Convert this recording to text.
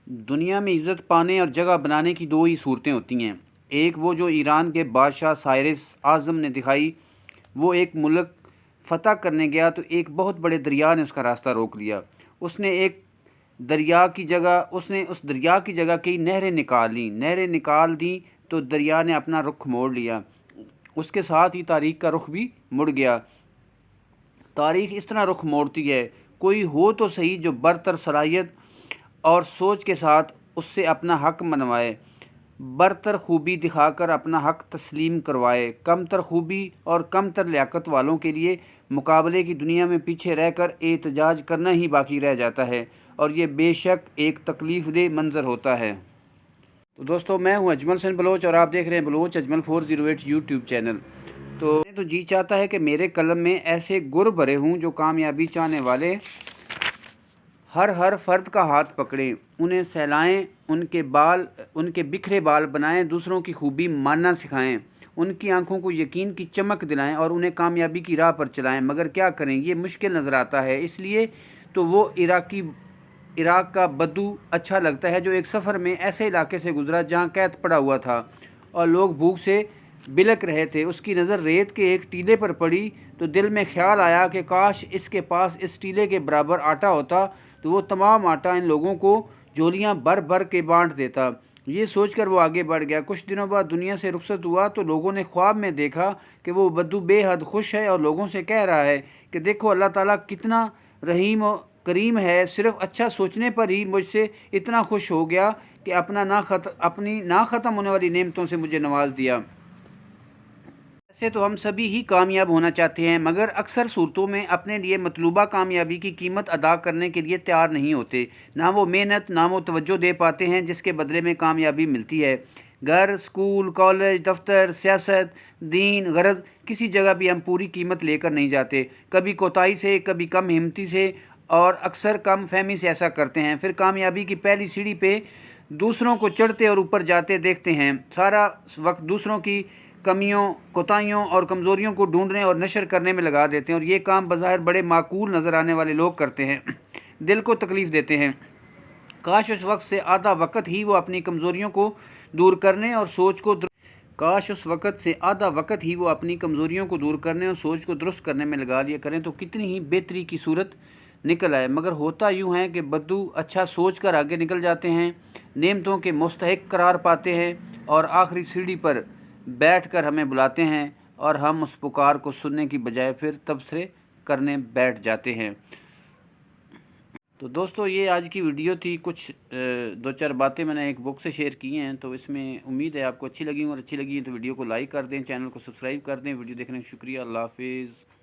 दुनिया में इज़्ज़त पाने और जगह बनाने की दो ही सूरतें होती हैं। एक वो जो ईरान के बादशाह साइरस आज़म ने दिखाई। वो एक मुल्क फ़तह करने गया तो एक बहुत बड़े दरिया ने उसका रास्ता रोक लिया। उसने एक दरिया की जगह उसने उस दरिया की जगह कई नहरें निकाल दी तो दरिया ने अपना रुख मोड़ लिया। उसके साथ ही तारीख़ का रुख भी मुड़ गया। तारीख़ इस तरह रुख मोड़ती है, कोई हो तो सही जो बरतर सलाहियत और सोच के साथ उससे अपना हक़ मनवाए, बरतर खूबी दिखाकर अपना हक़ तस्लीम करवाए। कमतर खूबी और कमतर लियाकत वालों के लिए मुकाबले की दुनिया में पीछे रहकर एहतजाज करना ही बाकी रह जाता है, और ये बेशक एक तकलीफ़ दह मंज़र होता है। तो दोस्तों, मैं हूं अजमल हसन बलोच और आप देख रहे हैं बलोच अजमल 408 यूट्यूब चैनल। तो जी चाहता है कि मेरे कलम में ऐसे गुर भरे हों जो कामयाबी चाहने वाले हर फ़र्द का हाथ पकड़ें, उन्हें सहलाएं, उनके बिखरे बाल बनाएं, दूसरों की खूबी मानना सिखाएं, उनकी आंखों को यकीन की चमक दिलाएं और उन्हें कामयाबी की राह पर चलाएं। मगर क्या करें, ये मुश्किल नज़र आता है। इसलिए तो वो इराक़ का बद्दू अच्छा लगता है जो एक सफ़र में ऐसे इलाके से गुज़रा जहाँ कैद पड़ा हुआ था और लोग भूख से बिलक रहे थे। उसकी नज़र रेत के एक टीले पर पड़ी तो दिल में ख्याल आया कि काश इसके पास इस टीले के बराबर आटा होता तो वो तमाम आटा इन लोगों को झोलियाँ भर भर के बांट देता। ये सोचकर वो आगे बढ़ गया। कुछ दिनों बाद दुनिया से रुखसत हुआ तो लोगों ने ख्वाब में देखा कि वो बद्दू बेहद खुश है और लोगों से कह रहा है कि देखो अल्लाह ताला कितना रहीम और करीम है, सिर्फ़ अच्छा सोचने पर ही मुझसे इतना खुश हो गया कि अपनी ना ख़त्म होने वाली नेमतों से मुझे नवाज दिया। वैसे तो हम सभी ही कामयाब होना चाहते हैं, मगर अक्सर सूरतों में अपने लिए मतलूबा कामयाबी की कीमत अदा करने के लिए तैयार नहीं होते। ना वो मेहनत ना वो तवज्जो दे पाते हैं जिसके बदले में कामयाबी मिलती है। घर, स्कूल, कॉलेज, दफ्तर, सियासत, दीन, गरज, किसी जगह भी हम पूरी कीमत लेकर नहीं जाते। कभी कोताही से, कभी कम हिम्मती से और अक्सर कम फहमी से ऐसा करते हैं। फिर कामयाबी की पहली सीढ़ी पे दूसरों को चढ़ते और ऊपर जाते देखते हैं। सारा वक्त दूसरों की कमियों, कोताहियों और कमज़ोरियों को ढूंढने और नशर करने में लगा देते हैं, और ये काम बज़ाहिर बड़े माकूल नज़र आने वाले लोग करते हैं, दिल को तकलीफ़ देते हैं। काश उस वक्त से आधा वक्त ही वो अपनी कमज़ोरियों को दूर करने और सोच को दुरुस्त करने में लगा लिया करें तो कितनी ही बेहतरी की सूरत निकल आए। मगर होता यूँ है कि बद्दू अच्छा सोच कर आगे निकल जाते हैं, नेमतों के मुस्तहिक करार पाते हैं और आखिरी सीढ़ी पर बैठकर हमें बुलाते हैं, और हम उस पुकार को सुनने की बजाय फिर तबसरे करने बैठ जाते हैं। तो दोस्तों, ये आज की वीडियो थी। कुछ दो चार बातें मैंने एक बुक से शेयर की हैं, तो इसमें उम्मीद है आपको अच्छी लगी, और अच्छी लगी तो वीडियो को लाइक कर दें, चैनल को सब्सक्राइब कर दें। वीडियो देखने का शुक्रिया। अल्लाह हाफिज़।